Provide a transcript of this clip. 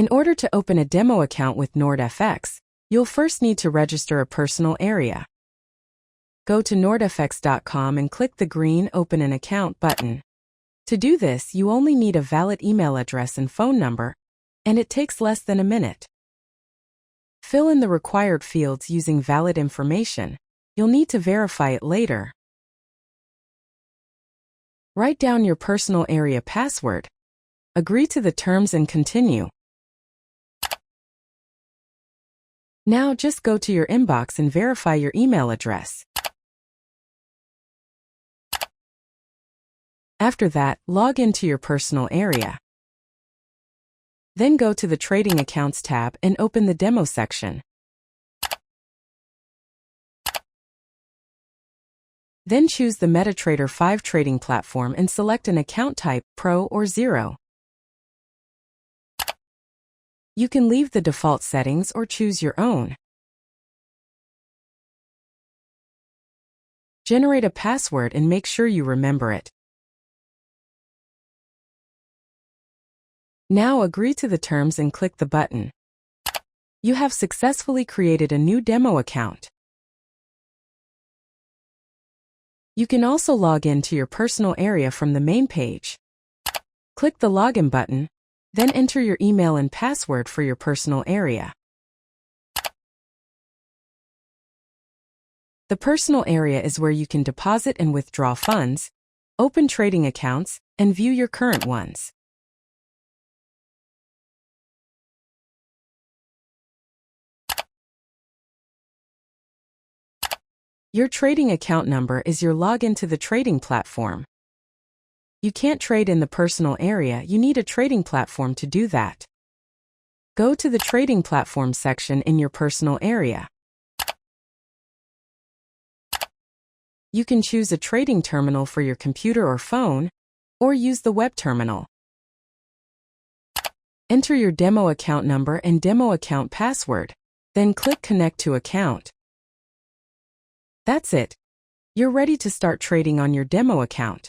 In order to open a demo account with NordFX, you'll first need to register a personal area. Go to nordfx.com and click the green Open an Account button. To do this, you only need a valid email address and phone number, and it takes less than a minute. Fill in the required fields using valid information. You'll need to verify it later. Write down your personal area password. Agree to the terms and continue. Now just go to your inbox and verify your email address. After that, log into your personal area. Then go to the Trading Accounts tab and open the Demo section. Then choose the MetaTrader 5 trading platform and select an account type, Pro or Zero. You can leave the default settings or choose your own. Generate a password and make sure you remember it. Now agree to the terms and click the button. You have successfully created a new demo account. You can also log in to your personal area from the main page. Click the Login button, then enter your email and password for your personal area. The personal area is where you can deposit and withdraw funds, open trading accounts, and view your current ones. Your trading account number is your login to the trading platform. You can't trade in the personal area, you need a trading platform to do that. Go to the Trading Platform section in your personal area. You can choose a trading terminal for your computer or phone, or use the web terminal. Enter your demo account number and demo account password, then click Connect to Account. That's it. You're ready to start trading on your demo account.